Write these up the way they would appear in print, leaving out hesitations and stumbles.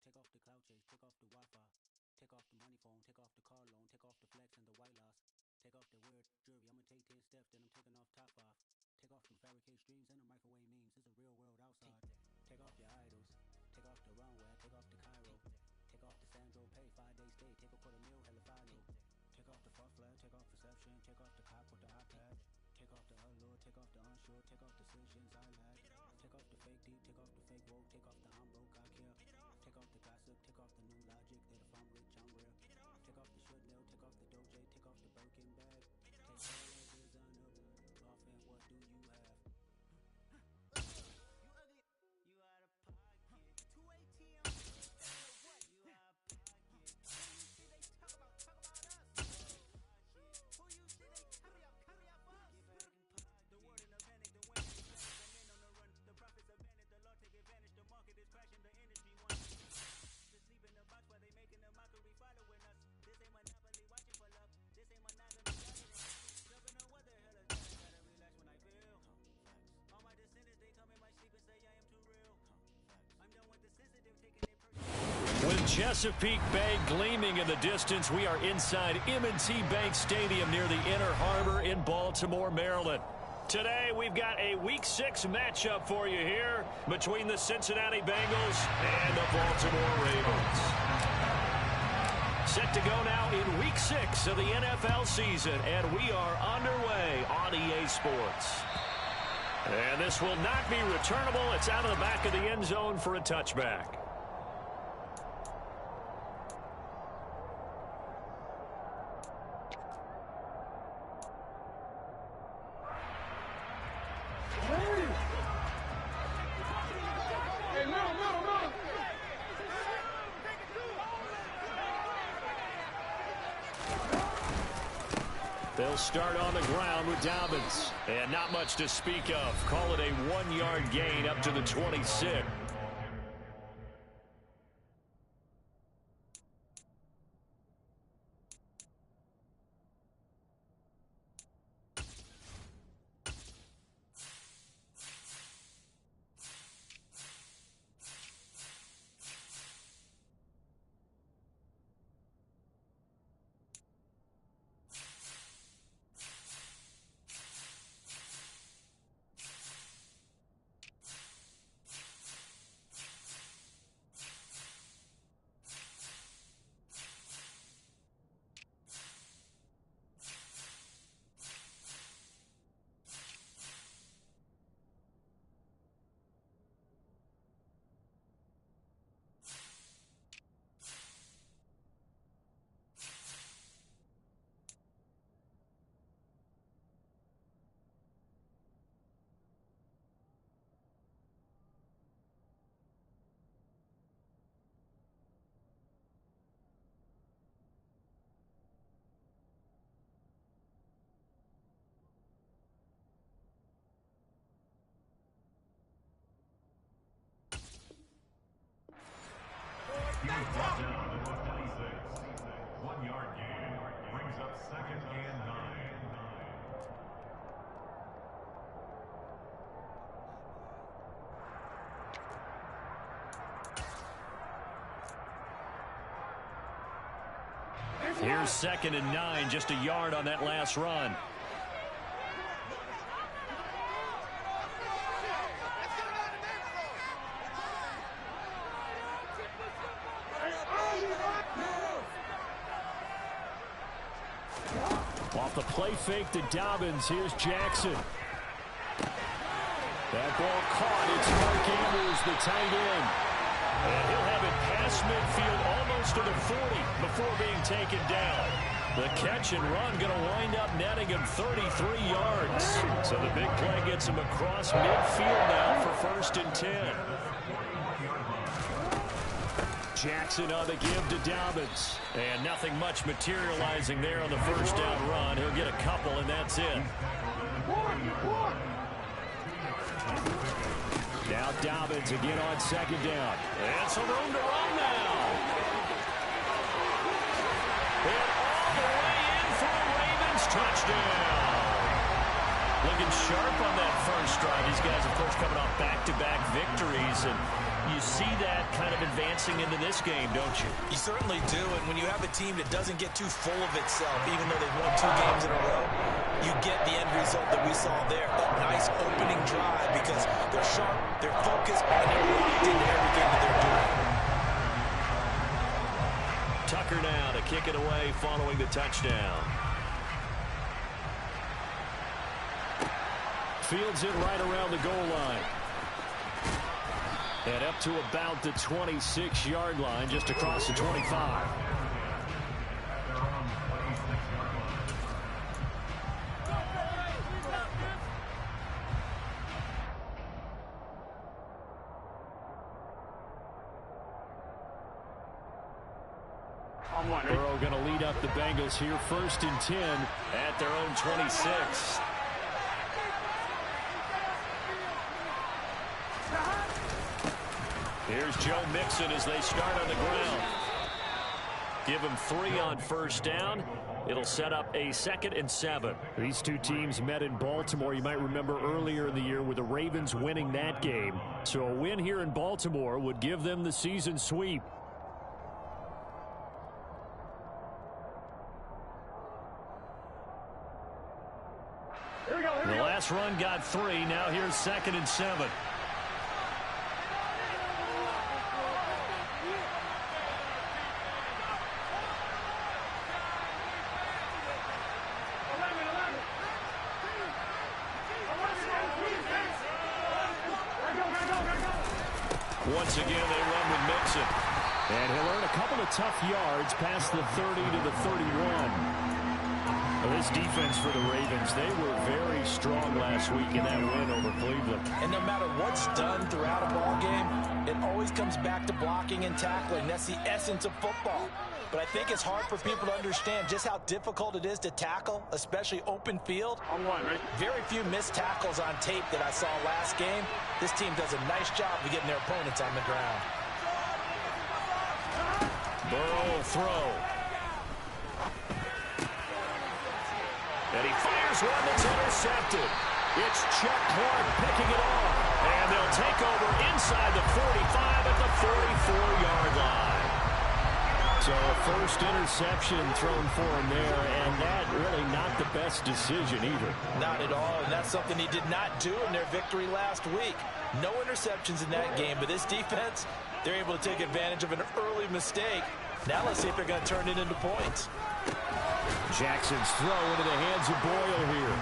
take off the cloud chase, take off the Wi-Fi, take off the money phone, take off the car loan, take off the flex and the white loss, take off the weird jewelry. I'ma take 10 steps, then I'm taking off top off. Take off them fabricated streams and the microwave memes. It's a real world outside. Take off your idols, take off the runway, take off the Cairo, take off the Sandro Pay, 5-day stay, take a $250,000 hella final. Take off the fuck flag, take off perception, take off the cop with the iPad. Take off the allure, take off the unsure, take off decisions I lack. Take off the fake deep, take off the fake woke, take off the I'm broke, I care. Take off the gossip, take off the new logic that if I'm rich, I'm real. Take off the should know, take off the Doja, take off the Birkin bag. Take all the designer off and what do you have? You ugly, you out of pocket. 2 ATMs, what? You out of pocket. Who you see they talk about us? Who you see they carry up for us? The word in the panic, the wind is panic, the men on the run, the profits are vanished, the law take advantage, the market is crashing, the industry wants to sleep in the box while they making a mockery following us. This ain't Monopoly watching for love, this ain't monogamy jumping on what the hell is that? Gotta relax when I feel. All my descendants, they come in my sleep and say I am too real. I'm done with the sensitive taking it personal. With Chesapeake Bay gleaming in the distance, we are inside M&T Bank Stadium near the Inner Harbor in Baltimore, Maryland. Today, we've got a Week 6 matchup for you here between the Cincinnati Bengals and the Baltimore Ravens. Set to go now in Week 6 of the NFL season, and we are underway on EA Sports. And this will not be returnable. It's out of the back of the end zone for a touchback. They'll start on the ground with Dobbins. And not much to speak of. Call it a 1-yard gain up to the 26. Down to the 26. 1-yard gain brings up 2nd and 9. Here's 2nd and 9, just a yard on that last run. Off the play fake to Dobbins, here's Jackson. That ball caught, it's Mark Andrews, the tight end. And he'll have it past midfield almost to the 40 before being taken down. The catch and run going to wind up netting him 33 yards. So the big play gets him across midfield now for 1st and 10. Jackson on the give to Dobbins. And nothing much materializing there on the 1st down run. He'll get a couple, and that's it. Now Dobbins again on 2nd down. And some room to run now. And all the way in for a Ravens touchdown. Looking sharp on that first drive. These guys, of course, coming off back-to-back victories. And you see that kind of advancing into this game, don't you? You certainly do, and when you have a team that doesn't get too full of itself, even though they've won 2 games in a row, you get the end result that we saw there, that nice opening drive, because they're sharp, they're focused, and they're locked into everything that they're doing. Tucker now to kick it away following the touchdown. Fields it right around the goal line. And up to about the 26-yard line, just across the 25. Burrow going to lead up the Bengals here, 1st and 10 at their own 26. Here's Joe Mixon as they start on the ground. Give him 3 on 1st down. It'll set up a 2nd and 7. These two teams met in Baltimore. You might remember earlier in the year with the Ravens winning that game. So a win here in Baltimore would give them the season sweep. The last run got 3. Now here's 2nd and 7. Once again, they run with Mixon. And he'll earn a couple of tough yards past the 30 to the 31. Well, this defense for the Ravens, they were very strong last week in that win over Cleveland. And no matter what's done throughout a ball game, it always comes back to blocking and tackling. That's the essence of football. But I think it's hard for people to understand just how difficult it is to tackle, especially open field. Very few missed tackles on tape that I saw last game. This team does a nice job of getting their opponents on the ground. Burrow will throw. And he fires one that's intercepted. It's Chuck Clark picking it off. And they'll take over inside the 45 at the 44-yard line. So a first interception thrown for him there, and that really not the best decision either. Not at all, and that's something he did not do in their victory last week. No interceptions in that game, but this defense, they're able to take advantage of an early mistake. Now let's see if they're going to turn it into points. Jackson's throw into the hands of Boyle here.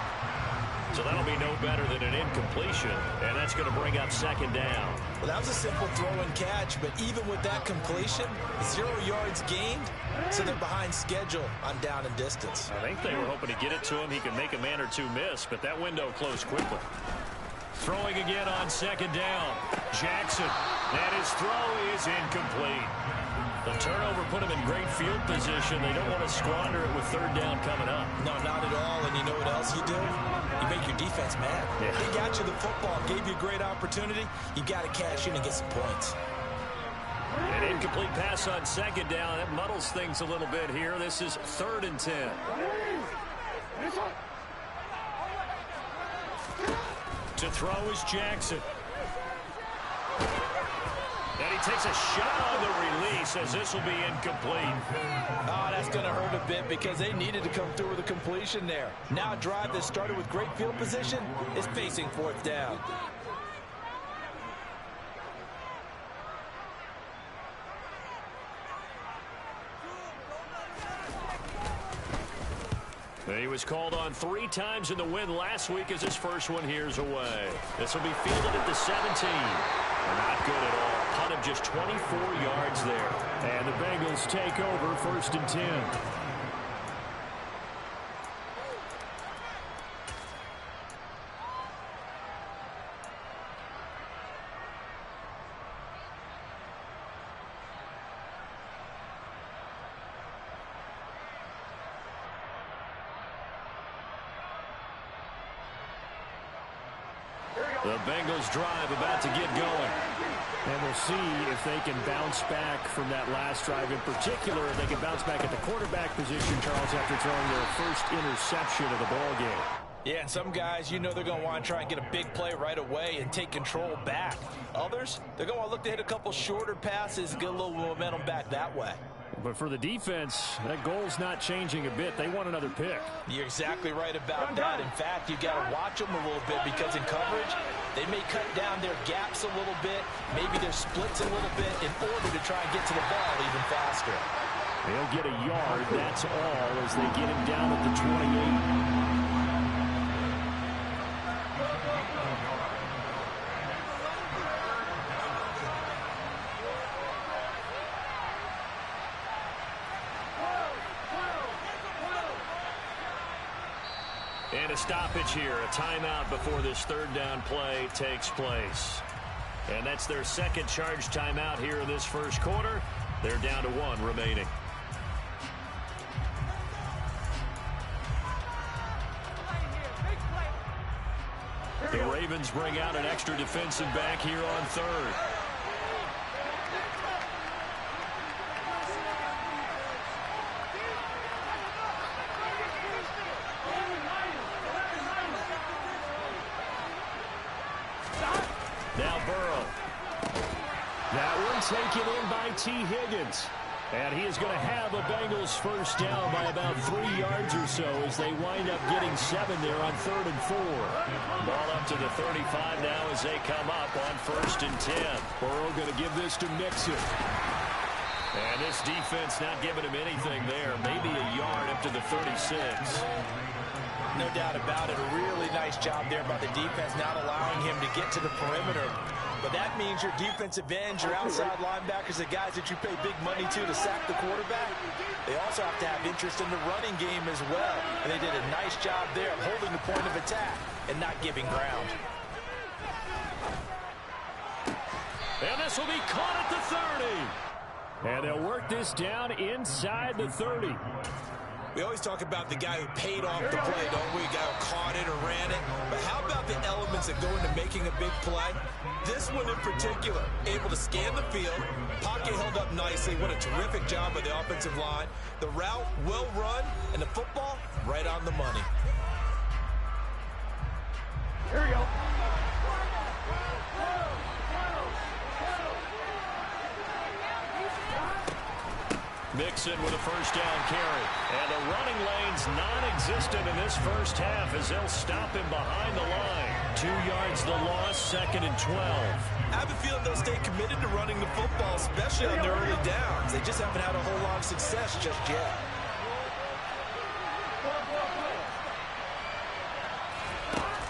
So that'll be no better than an incompletion, and that's going to bring up 2nd down. Well, that was a simple throw and catch, but even with that completion, 0 yards gained, so they're behind schedule on down and distance. I think they were hoping to get it to him. He could make a man or two miss, but that window closed quickly. Throwing again on 2nd down. Jackson, and his throw is incomplete. The turnover put him in great field position. They don't want to squander it with 3rd down coming up. No, not at all. And you know what else you do? You make your defense mad. Yeah. They got you the football, gave you a great opportunity. You got to cash in and get some points. An incomplete pass on 2nd down. That muddles things a little bit here. This is 3rd and 10. To throw is Jackson. And he takes a shot on the release as this will be incomplete. Oh, that's going to hurt a bit because they needed to come through with a completion there. Now a drive that started with great field position is facing 4th down. He was called on 3 times in the win last week as his first one here's away. This will be fielded at the 17. Not good at all. Punt of just 24 yards there. And the Bengals take over 1st and 10. The Bengals drive about to get going. And we'll see if they can bounce back from that last drive. In particular, if they can bounce back at the quarterback position, Charles, after throwing their first interception of the ball game. Yeah, and some guys, you know they're going to want to try and get a big play right away and take control back. Others, they're going to want to look to hit a couple shorter passes, get a little momentum back that way. But for the defense, that goal's not changing a bit. They want another pick. You're exactly right about that. In fact, you got to watch them a little bit because in coverage, they may cut down their gaps a little bit, maybe their splits a little bit in order to try and get to the ball even faster. They'll get a yard, that's all, as they get him down at the 28. And a stoppage here, a timeout before this third down play takes place. And that's their second charge timeout here in this first quarter. They're down to 1 remaining. The Ravens bring out an extra defensive back here on third. Now Burrow. That one taken in by T. Higgins. And he is going to have a Bengals first down by about 3 yards or so as they wind up getting 7 there on 3rd and 4. Ball up to the 35 now as they come up on 1st and 10. Burrow going to give this to Mixon. And this defense not giving him anything there. Maybe a yard up to the 36. No doubt about it. A really nice job there by the defense, not allowing him to get to the perimeter. But that means your defensive ends, your outside linebackers, the guys that you pay big money to sack the quarterback, they also have to have interest in the running game as well. And they did a nice job there of holding the point of attack and not giving ground. And this will be caught at the 30. And they'll work this down inside the 30. We always talk about the guy who paid off the play, don't we? The guy who caught it or ran it. But how about the elements that go into making a big play? This one in particular, able to scan the field. Pocket held up nicely. What a terrific job by the offensive line. The route, well run, and the football, right on the money. Here we go. Mixon with a first down carry. And the running lane's non-existent in this first half as they'll stop him behind the line. 2 yards the loss, 2nd and 12. I have a feeling they'll stay committed to running the football, especially on their early downs. They just haven't had a whole lot of success just yet.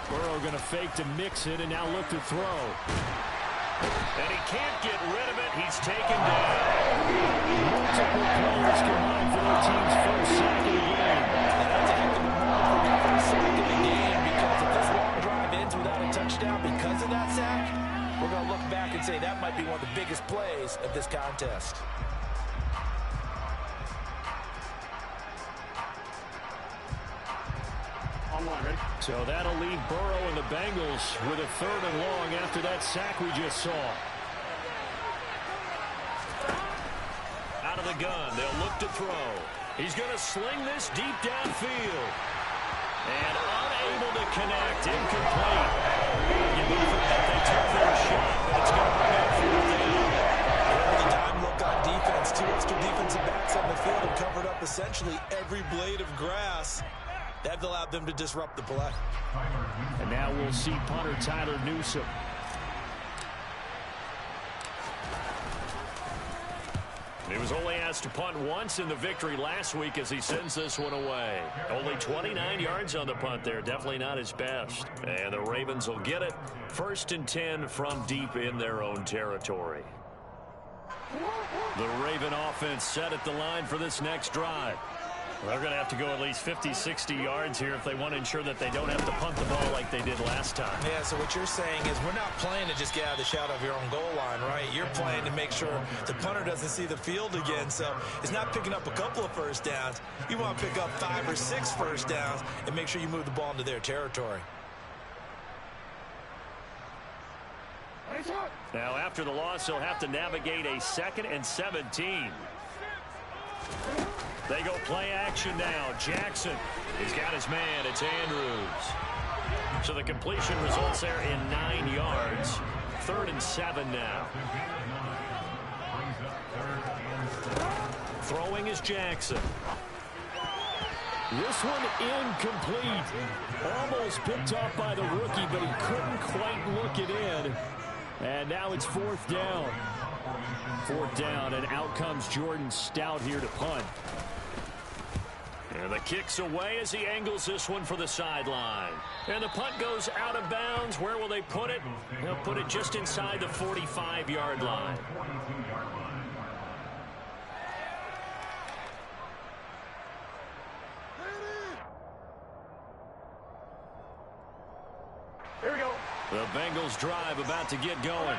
Burrow going to fake to Mixon and now look to throw. And he can't get rid of it. He's taken down. Multiple players combined for their team's first sack of the game. And that's a heck of a moment for your first sack of the game, because if this long drive ends without a touchdown because of that sack, we're going to look back and say that might be one of the biggest plays of this contest. So that'll leave Burrow and the Bengals with a 3rd and long after that sack we just saw. Out of the gun, they'll look to throw. He's going to sling this deep downfield. And unable to connect, incomplete. You move it, they took their shot, but it's going to bring up 4th down. Early time look on defense. 2 extra defensive backs on the field and covered up essentially every blade of grass. That allowed them to disrupt the play. And now we'll see punter Tyler Newsome. He was only asked to punt once in the victory last week as he sends this one away. Only 29 yards on the punt there. Definitely not his best. And the Ravens will get it. 1st and 10 from deep in their own territory. The Raven offense set at the line for this next drive. They're going to have to go at least 50, 60 yards here if they want to ensure that they don't have to punt the ball like they did last time. Yeah, so what you're saying is we're not playing to just get out of the shadow of your own goal line, right? You're playing to make sure the punter doesn't see the field again. So it's not picking up a couple of first downs. You want to pick up 5 or 6 first downs and make sure you move the ball into their territory. Now, after the loss, they'll have to navigate a 2nd and 17. They go play action now. Jackson, he's got his man. It's Andrews. So the completion results there in 9 yards. 3rd and 7 now. Throwing is Jackson. This one incomplete. Almost picked off by the rookie, but he couldn't quite look it in. And now it's 4th down. 4th down, and out comes Jordan Stout here to punt. And the kick's away as he angles this one for the sideline. And the punt goes out of bounds. Where will they put it? They'll put it just inside the 45-yard line. Here we go. The Bengals drive about to get going.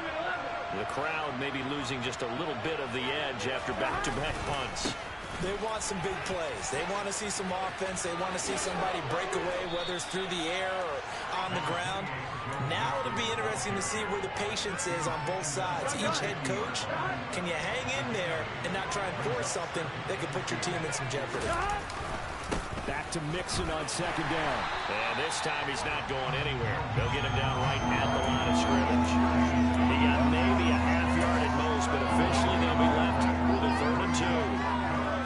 The crowd may be losing just a little bit of the edge after back-to-back punts. They want some big plays. They want to see some offense. They want to see somebody break away, whether it's through the air or on the ground. Now it'll be interesting to see where the patience is on both sides. Each head coach, can you hang in there and not try and force something that could put your team in some jeopardy? Back to Mixon on 2nd down. And this time he's not going anywhere. They'll get him down right at the line of scrimmage. He got maybe a half yard at most, but officially they'll be left with a 3rd and 2.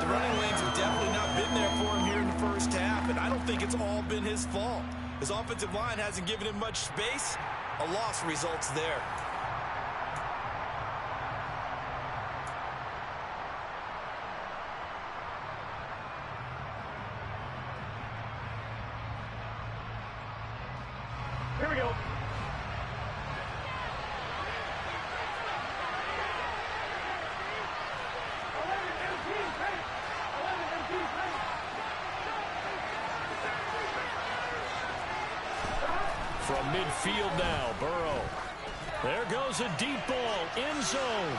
The running lanes have definitely not been there for him here in the first half, and I don't think it's all been his fault. His offensive line hasn't given him much space. A loss results there. Here we go. From midfield now, Burrow. There goes a deep ball, end zone.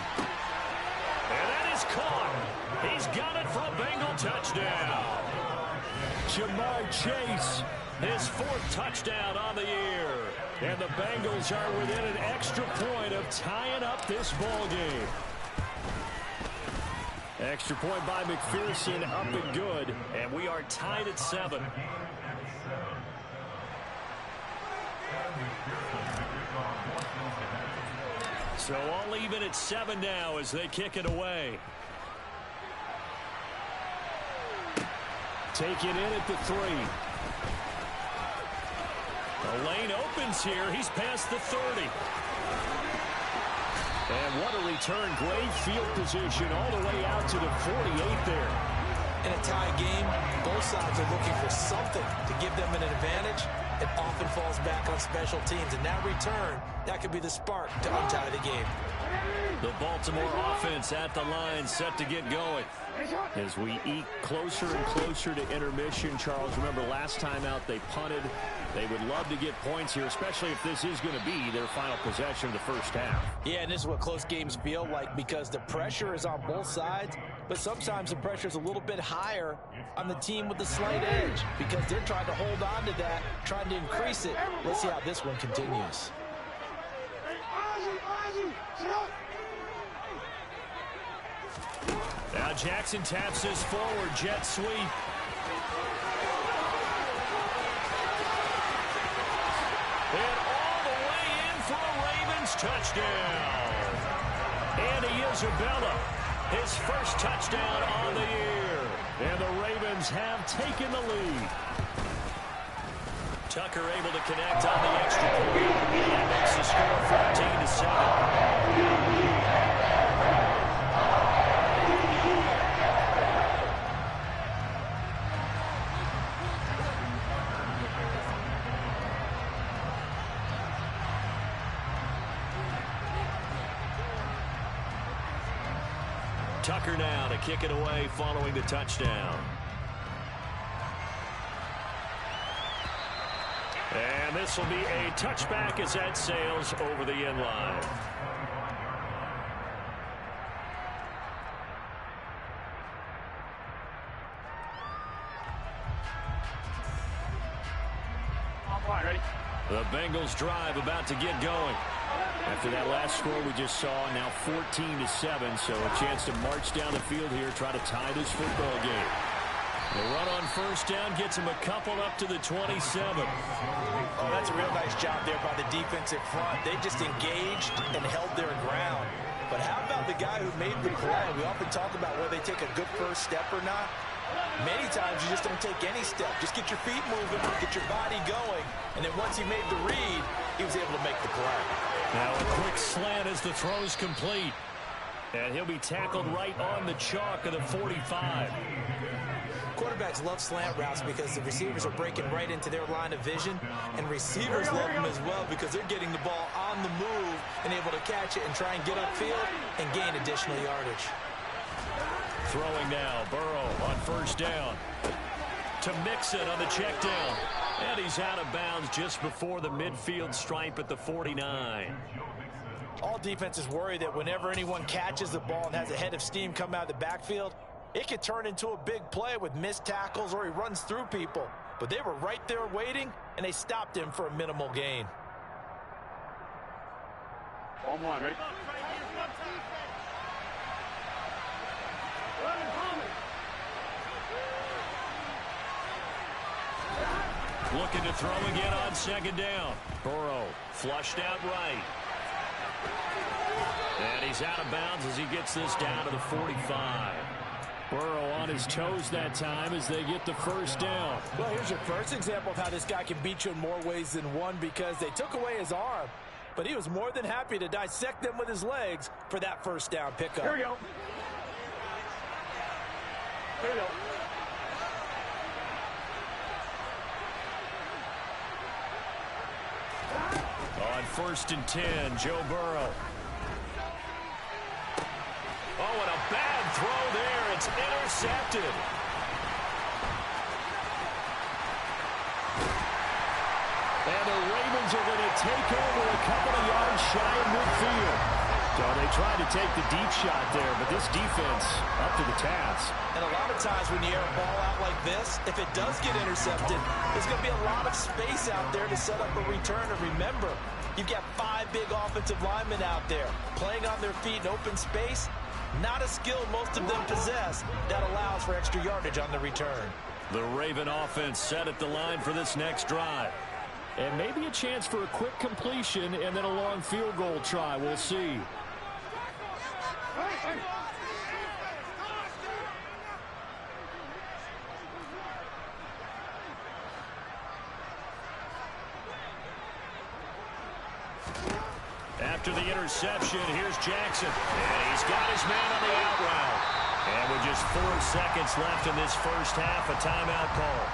And that is caught. He's got it for a Bengal touchdown. Jamar Chase. His 4th touchdown on the year. And the Bengals are within an extra point of tying up this ball game. Extra point by McPherson, up and good. And we are tied at 7. So all even at 7 now as they kick it away. Take it in at the 3. The lane opens here. He's past the 30. And what a return. Great field position all the way out to the 48 there. In a tie game, both sides are looking for something to give them an advantage. It often falls back on special teams. And that return, that could be the spark to untie the game. The Baltimore offense at the line, set to get going. As we eke closer and closer to intermission, Charles, remember last time out they punted. They would love to get points here, especially if this is going to be their final possession of the first half. Yeah, and this is what close games feel like because the pressure is on both sides, but sometimes the pressure is a little bit higher on the team with the slight edge because they're trying to hold on to that, trying to increase it. Let's see how this one continues. Now Jackson taps his forward jet sweep. And all the way in for a Ravens touchdown. Andy Isabella, his first touchdown on the year. And the Ravens have taken the lead. Tucker able to connect on the extra point. That makes the score 14-7. Tucker now to kick it away following the touchdown. And this will be a touchback as that sails over the end line. Ready? The Bengals drive about to get going. After that last score we just saw, now 14-7, so a chance to march down the field here, try to tie this football game. The run on first down gets him a couple up to the 27. Oh, that's a real nice job there by the defensive front. They just engaged and held their ground. But how about the guy who made the play? We often talk about whether they take a good first step or not. Many times you just don't take any step. Just get your feet moving, get your body going, and then once he made the read, he was able to make the play. Now a quick slant as the throw's complete. And he'll be tackled right on the chalk of the 45. Quarterbacks love slant routes because the receivers are breaking right into their line of vision, and receivers love them as well because they're getting the ball on the move and able to catch it and try and get upfield and gain additional yardage. Throwing now, Burrow on first down. To Mixon on the check down. And he's out of bounds just before the midfield stripe at the 49. All defenses worry that whenever anyone catches the ball and has a head of steam come out of the backfield, it could turn into a big play with missed tackles or he runs through people. But they were right there waiting, and they stopped him for a minimal gain. Ready? Looking to throw again on second down. Burrow flushed out right. And he's out of bounds as he gets this down to the 45. Burrow on his toes that time as they get the first down. Well, here's your first example of how this guy can beat you in more ways than one because they took away his arm, but he was more than happy to dissect them with his legs for that first down pickup. Here we go. Here we go. On first and 10, Joe Burrow. Oh, and a bad throw there. It's intercepted. And the Ravens are going to take over a couple of yards shy of midfield. So they tried to take the deep shot there, but this defense up to the task. And a lot of times when you air a ball out like this, if it does get intercepted, there's going to be a lot of space out there to set up a return. And remember, you've got 5 big offensive linemen out there playing on their feet in open space. Not a skill most of them possess that allows for extra yardage on the return. The Raven offense set at the line for this next drive. And maybe a chance for a quick completion and then a long field goal try. We'll see. After the interception, here's Jackson. And he's got his man on the out route. And with just 4 seconds left in this first half, a timeout call.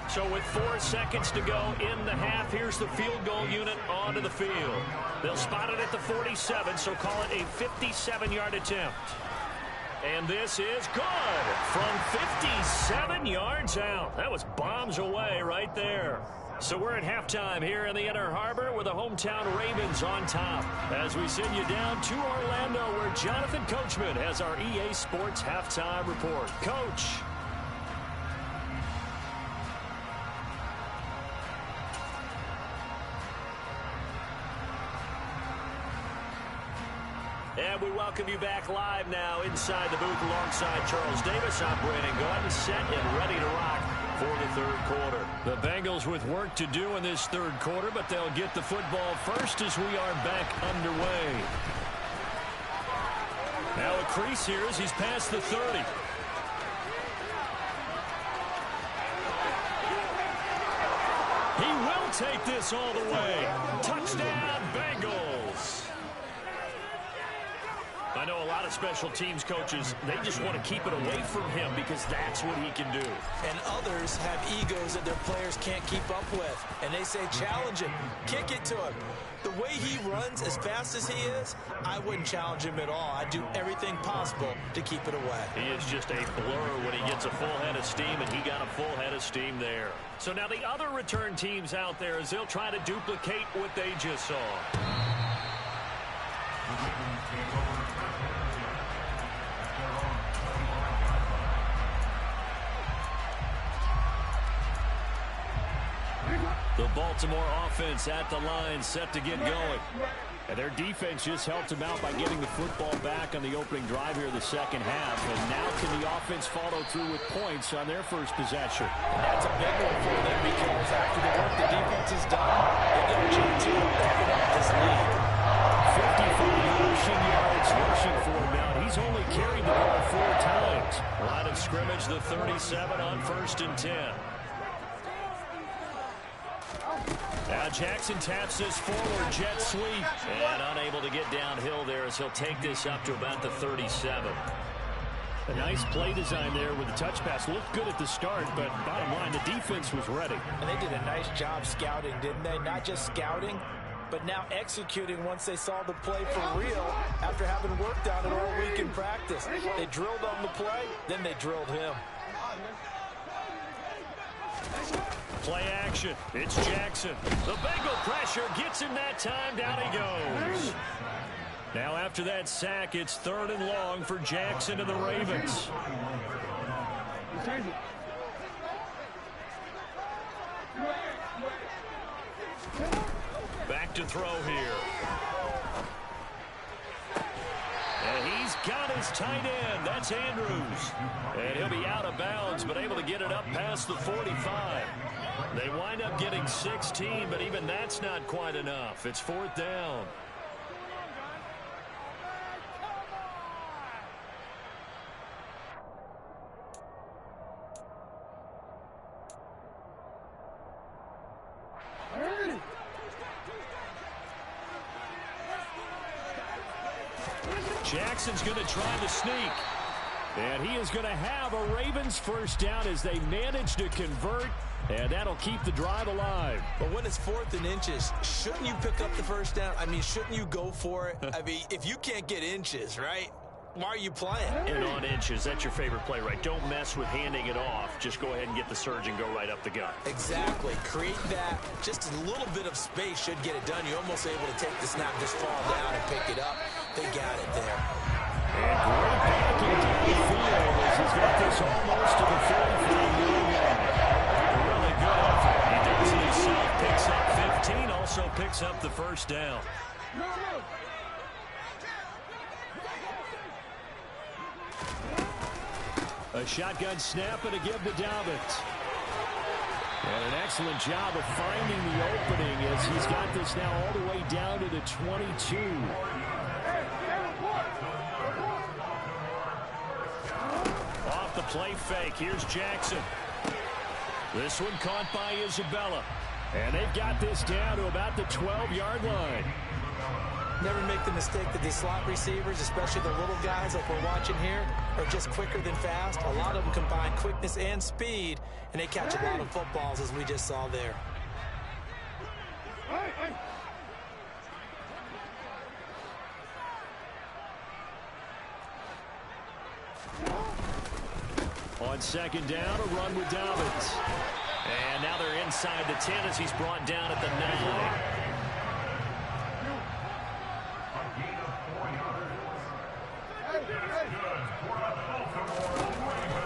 So with 4 seconds to go in the half, here's the field goal unit onto the field. They'll spot it at the 47, so call it a 57-yard attempt. And this is good from 57 yards out. That was bombs away right there. So we're at halftime here in the Inner Harbor with the hometown Ravens on top. As we send you down to Orlando where Jonathan Coachman has our EA Sports halftime report. Coach. And we welcome you back live now inside the booth alongside Charles Davis. I'm Brandon Gaudin, set and ready to rock for the third quarter. The Bengals with work to do in this third quarter, but they'll get the football first as we are back underway. Now a crease here as he's past the 30. He will take this all the way. Touchdown, Bengals. I know a lot of special teams coaches, they just want to keep it away from him because that's what he can do. And others have egos that their players can't keep up with. And they say, challenge him, kick it to him. The way he runs as fast as he is, I wouldn't challenge him at all. I'd do everything possible to keep it away. He is just a blur when he gets a full head of steam, and he got a full head of steam there. So now the other return teams out there, as they'll try to duplicate what they just saw. The Baltimore offense at the line, set to get going. And their defense just helped them out by getting the football back on the opening drive here in the second half. And now can the offense follow through with points on their first possession? And that's a big one for them because after the work the defense has done, they get a chance to open up this lead. 55 rushing yards rushing for him now. He's only carried the ball 4 times. Line of scrimmage, the 37 on 1st and 10. Now Jackson taps this forward jet sweep. And unable to get downhill there as he'll take this up to about the 37. A nice play design there with the touch pass. Looked good at the start, but bottom line, the defense was ready. And they did a nice job scouting, didn't they? Not just scouting, but now executing once they saw the play for real after having worked on it all week in practice. They drilled on the play, then they drilled him. Play action. It's Jackson. The Bengal pressure gets him that time. Down he goes. Now after that sack, it's 3rd and long for Jackson and the Ravens. Back to throw here. And he's got his tight end. That's Andrews. And he'll be out of bounds, but able to get it up past the 45. They wind up getting 16, but even that's not quite enough. It's 4th down. Jackson's going to try to sneak. And he is going to have a Ravens first down as they manage to convert. And that'll keep the drive alive. But when it's 4th and inches, shouldn't you pick up the first down? I mean, shouldn't you go for it? I mean, if you can't get inches, right? Why are you playing? And on inches, that's your favorite play, right? Don't mess with handing it off. Just go ahead and get the surge and go right up the gut. Exactly. Create that. Just a little bit of space should get it done. You're almost able to take the snap, just fall down and pick it up. They got it there. And great backing down the field as he's got this almost to the 43-yard line. Really good effort. He does it himself. Picks up 15. Also picks up the first down. A shotgun snap and a give to Dobbins. And an excellent job of finding the opening as he's got this now all the way down to the 22. Off the play fake. Here's Jackson. This one caught by Isabella. And they've got this down to about the 12-yard line. Never make the mistake that these slot receivers, especially the little guys like we're watching here, are just quicker than fast. A lot of them combine quickness and speed, and they catch a lot of footballs, as we just saw there. On 2nd down, a run with Dobbins. And now they're inside the 10 as he's brought down at the 9.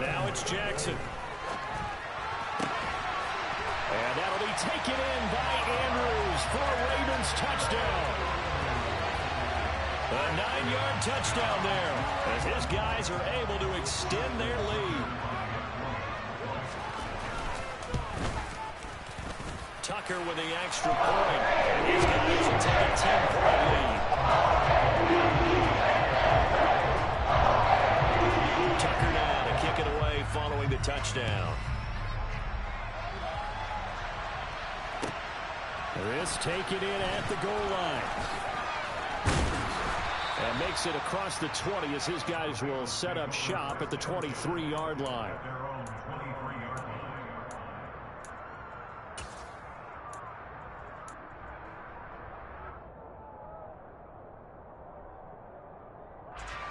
Now it's Jackson. And that'll be taken in by Andrews for a Ravens touchdown. A 9-yard touchdown there as his guys are able to extend their lead. Tucker with the extra point. And his guys will take a 10-point lead. Tucker now to kick it away following the touchdown. This taken in at the goal line. And makes it across the 20 as his guys will set up shop at the 23-yard line.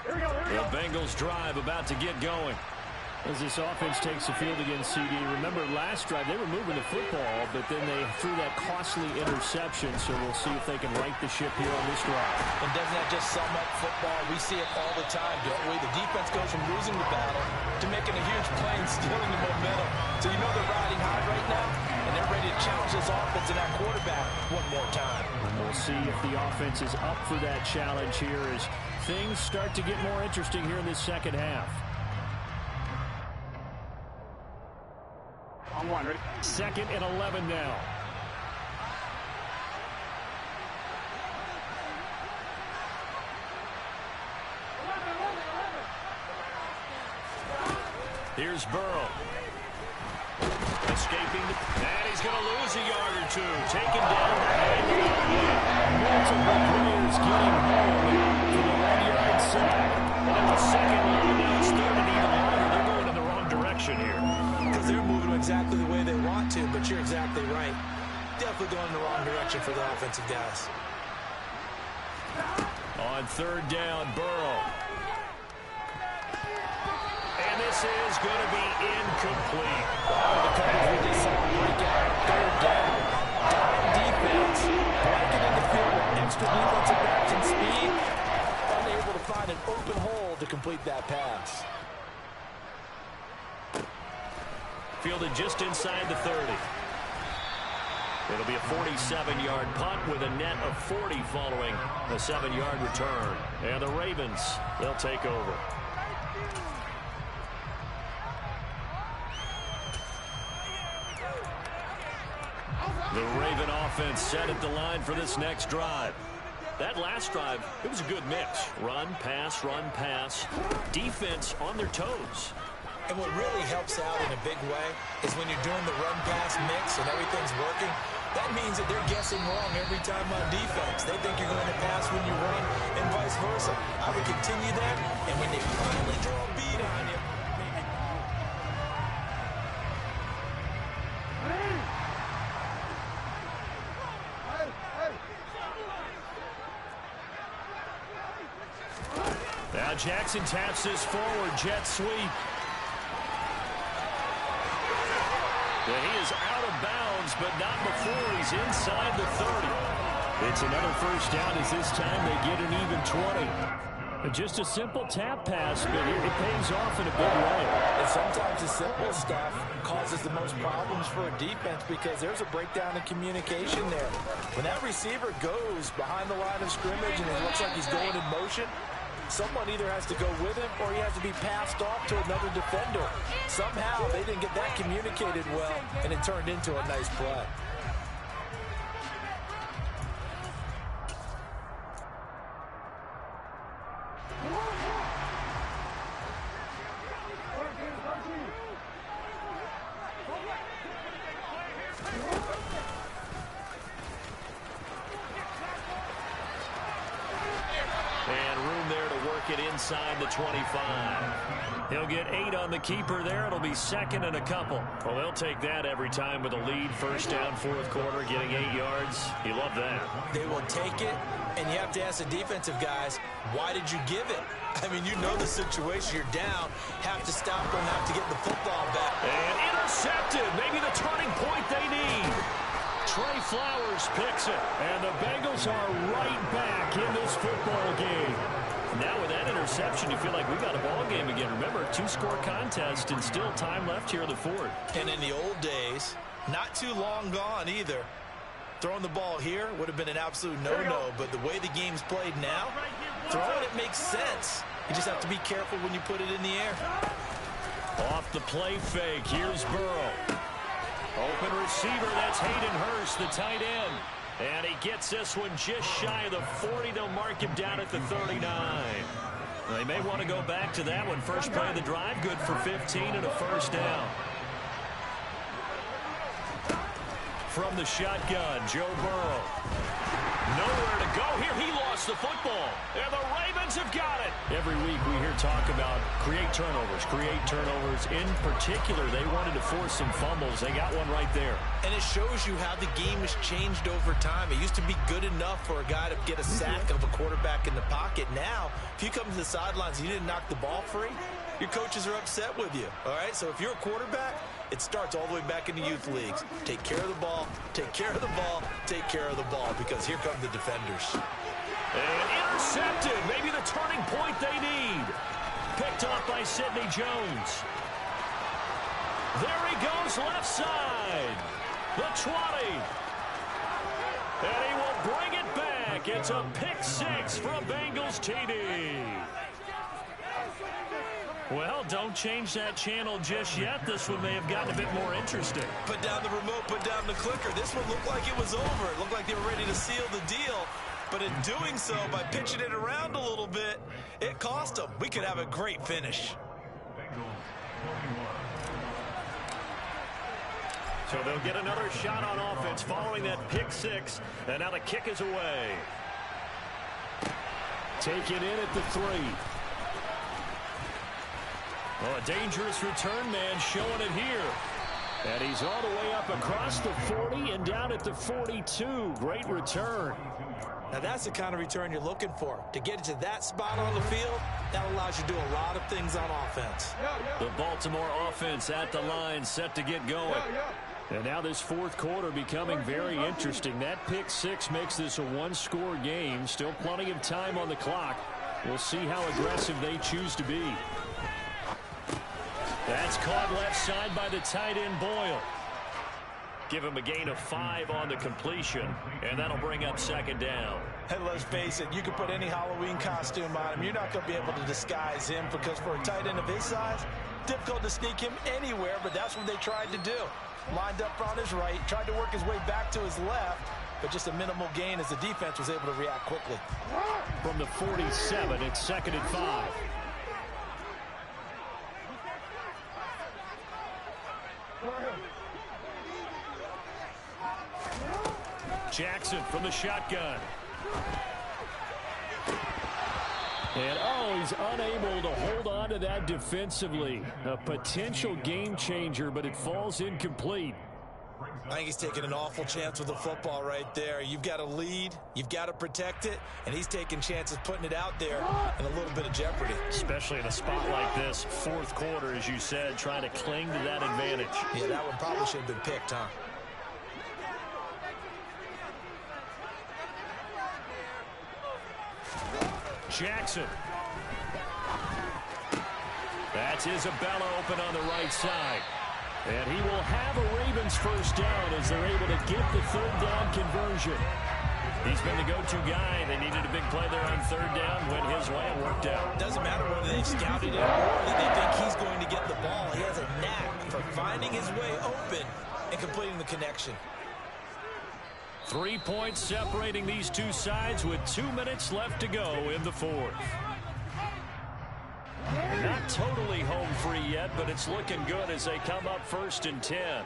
The Bengals drive about to get going. As this offense takes the field against CD. Remember, last drive, they were moving the football, but then they threw that costly interception, so we'll see if they can right the ship here on this drive. And doesn't that just sum up football? We see it all the time, don't we? The defense goes from losing the battle to making a huge play and stealing the momentum. So you know they're riding high right now, and they're ready to challenge this offense and that quarterback one more time. And we'll see if the offense is up for that challenge here as things start to get more interesting here in this second half. On one, ready? 2nd and 11 now. Here's Burrow. Escaping, and he's going to lose a yard or two. Taken down. Multiple players getting home for the 1-yard sack. And the second one, now it's 3rd and even longer. They're going in the wrong direction here. Because they're moving exactly the way they want to, but you're exactly right. Definitely going in the wrong direction for the offensive guys. On 3rd down, Burrow. And this is going to be incomplete. The coverage we just saw break out. 3rd down. Dime defense. Blanket in the field with extra defensive backs and speed. Unable to find an open hole to complete that pass. Fielded just inside the 30. It'll be a 47-yard punt with a net of 40 following a 7-yard return. And the Ravens, they'll take over. The Raven offense set at the line for this next drive. That last drive, it was a good mix. Run, pass. Defense on their toes. And what really helps out in a big way is when you're doing the run-pass mix and everything's working, that means that they're guessing wrong every time on defense. They think you're going to pass when you run and vice versa. I would continue that, and when they finally draw a bead on you, now Jackson taps this forward, jet sweep. He is out of bounds, but not before he's inside the 30. It's another first down as this time they get an even 20. Just a simple tap pass, but it pays off in a big way. And sometimes the simple stuff causes the most problems for a defense because there's a breakdown in communication there. When that receiver goes behind the line of scrimmage and it looks like he's going in motion, someone either has to go with him or he has to be passed off to another defender. Somehow they didn't get that communicated well, and it turned into a nice play. Inside the 25. He'll get 8 on the keeper there. It'll be 2nd and a couple. Well, they'll take that every time with a lead. First down, 4th quarter, getting 8 yards. You love that. They will take it, and you have to ask the defensive guys, why did you give it? I mean, you know the situation. You're down, have to stop them, have to get the football back. And intercepted. Maybe the turning point they need. Trey Flowers picks it. And the Bengals are right back in this football game. Now with that interception, you feel like we got a ball game again. Remember, 2-score contest and still time left here in the 4th. And in the old days, not too long gone either. Throwing the ball here would have been an absolute no-no, but the way the game's played now, throwing it makes sense. You just have to be careful when you put it in the air. Off the play fake, here's Burrow. Open receiver, that's Hayden Hurst, the tight end. And he gets this one just shy of the 40. They'll mark him down at the 39. They may want to go back to that one. First play of the drive, good for 15 and a first down. From the shotgun, Joe Burrow. Nowhere to go here. He lost the football. And the Ravens have got it. Every week we hear talk about create turnovers. In particular, they wanted to force some fumbles. They got one right there. And it shows you how the game has changed over time. It used to be good enough for a guy to get a sack of a quarterback in the pocket. Now, if you come to the sidelines and you didn't knock the ball free, your coaches are upset with you. All right? So if you're a quarterback, it starts all the way back in the youth leagues. Take care of the ball, take care of the ball, take care of the ball, because here come the defenders. And intercepted. Maybe the turning point they need. Picked off by Sidney Jones. There he goes, left side. the 20. And he will bring it back. It's a pick six for a Bengals TD. Well, don't change that channel just yet. This one may have gotten a bit more interesting. Put down the remote, put down the clicker. This one looked like it was over. It looked like they were ready to seal the deal. But in doing so, by pitching it around a little bit, it cost them. We could have a great finish. So they'll get another shot on offense following that pick six. And now the kick is away. Taken in at the 3. Well, a dangerous return man showing it here. And he's all the way up across the 40 and down at the 42. Great return. Now, that's the kind of return you're looking for. To get to that spot on the field, that allows you to do a lot of things on offense. The Baltimore offense at the line, set to get going. And now this fourth quarter becoming very interesting. That pick six makes this a one-score game. Still plenty of time on the clock. We'll see how aggressive they choose to be. That's caught left side by the tight end Boyle. Give him a gain of 5 on the completion, and that'll bring up second down. And let's face it, you can put any Halloween costume on him. You're not going to be able to disguise him because for a tight end of his size, difficult to sneak him anywhere, but that's what they tried to do. Lined up on his right, tried to work his way back to his left, but just a minimal gain as the defense was able to react quickly. From the 47, it's 2nd and 5. Jackson from the shotgun. And, he's unable to hold on to that defensively. A potential game changer, but it falls incomplete. I think he's taking an awful chance with the football right there. You've got to lead, you've got to protect it, and he's taking chances putting it out there in a little bit of jeopardy. Especially in a spot like this, fourth quarter, as you said, trying to cling to that advantage. Yeah, that one probably should have been picked, huh? Jackson. That's Isabella open on the right side. And he will have a Ravens first down as they're able to get the third down conversion. He's been the go-to guy. They needed a big play there on third down. Went his way and worked out. Doesn't matter whether they've scouted him or that they think he's going to get the ball. He has a knack for finding his way open and completing the connection. 3 points separating these two sides with 2 minutes left to go in the fourth. Not totally home free yet, but it's looking good as they come up 1st and 10.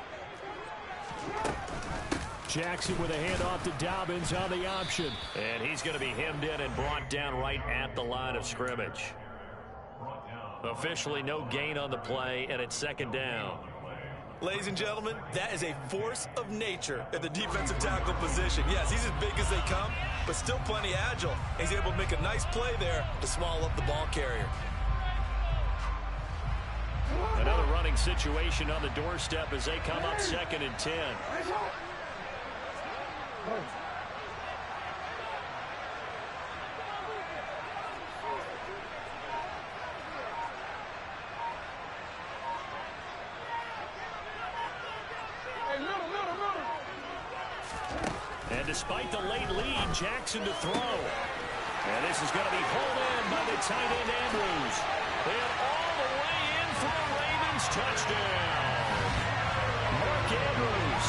Jackson with a handoff to Dobbins on the option. And he's going to be hemmed in and brought down right at the line of scrimmage. Officially no gain on the play, and it's 2nd down. Ladies and gentlemen, that is a force of nature at the defensive tackle position. Yes, he's as big as they come, but still plenty agile. He's able to make a nice play there to swallow up the ball carrier. Another running situation on the doorstep as they come up 2nd and 10. And despite the late lead, Jackson to throw. And this is going to be hauled in by the tight end Andrews. And all the way in for a Ravens touchdown. Mark Andrews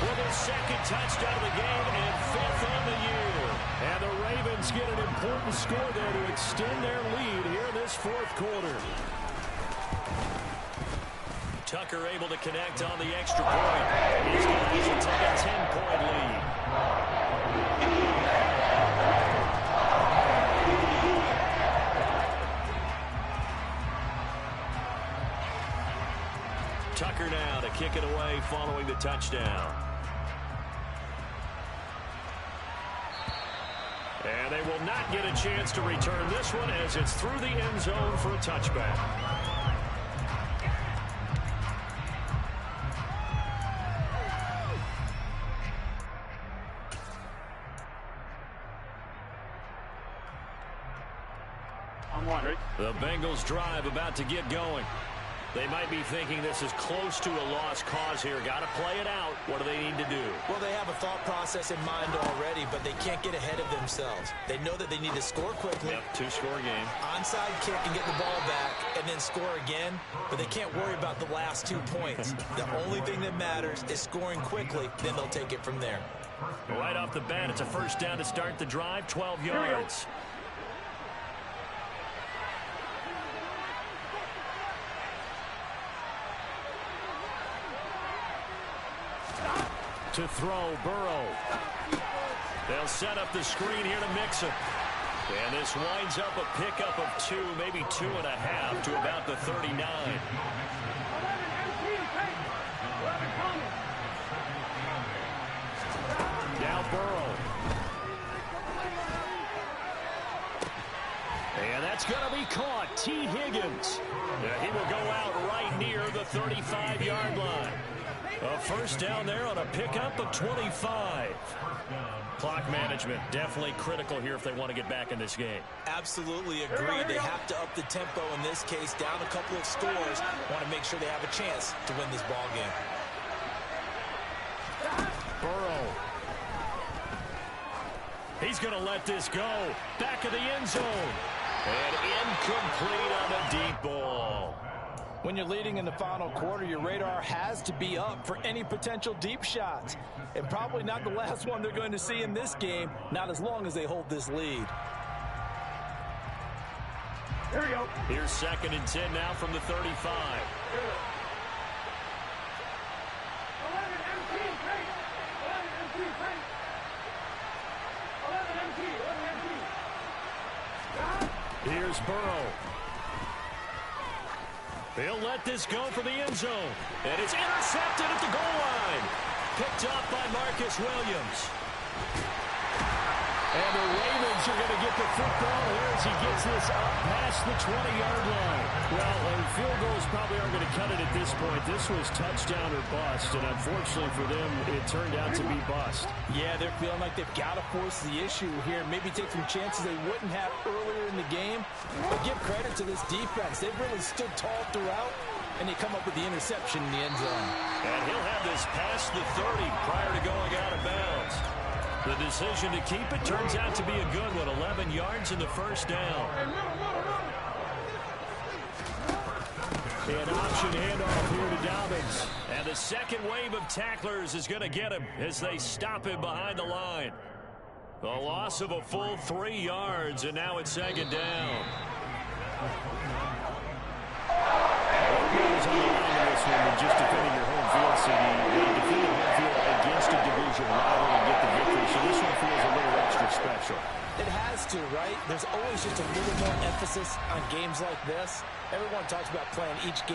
with his 2nd touchdown of the game and 5th on the year. And the Ravens get an important score there to extend their lead here in this fourth quarter. Tucker able to connect on the extra point. His guys will take a 10-point lead. Tucker now to kick it away following the touchdown. And they will not get a chance to return this one as it's through the end zone for a touchback. The Bengals drive about to get going. They might be thinking this is close to a lost cause here. Got to play it out. What do they need to do? Well, they have a thought process in mind already, but they can't get ahead of themselves. They know that they need to score quickly. Yep, two-score game. Onside kick and get the ball back and then score again, but they can't worry about the last 2 points. The only thing that matters is scoring quickly, then they'll take it from there. Right off the bat, it's a first down to start the drive, 12 yards. To throw, Burrow. They'll set up the screen here to Mixon. And this winds up a pickup of 2, maybe 2.5 to about the 39. Now Burrow. And that's going to be caught. T. Higgins. He will go out right near the 35-yard line. A first down there on a pickup of 25. Clock management definitely critical here if they want to get back in this game. Absolutely agree. They have to up the tempo in this case, down a couple of scores. Want to make sure they have a chance to win this ball game. Burrow. He's going to let this go. Back of the end zone. And incomplete on a deep ball. When you're leading in the final quarter, your radar has to be up for any potential deep shots. And probably not the last one they're going to see in this game, not as long as they hold this lead. Here we go. Here's 2nd and 10 now from the 35. Here's Burrow. He'll let this go for the end zone. And it's intercepted at the goal line. Picked up by Marcus Williams. And the Ravens are going to get the football here as he gets this up past the 20-yard line. Well, field goals probably aren't going to cut it at this point. This was touchdown or bust, and unfortunately for them, it turned out to be bust. Yeah, they're feeling like they've got to force the issue here. Maybe take some chances they wouldn't have earlier in the game. But give credit to this defense. They've really stood tall throughout, and they come up with the interception in the end zone. And he'll have this past the 30 prior to going out of bounds. The decision to keep it turns out to be a good one. 11 yards in the first down. An option handoff here to Dobbins. And the second wave of tacklers is going to get him as they stop him behind the line. A loss of a full 3 yards, and now it's 2nd down. Just defending your home field, CD. Defending home field against a division rival and get the victory. So this one feels a little extra special. It has to, right? There's always just a little more emphasis on games like this. Everyone talks about playing each game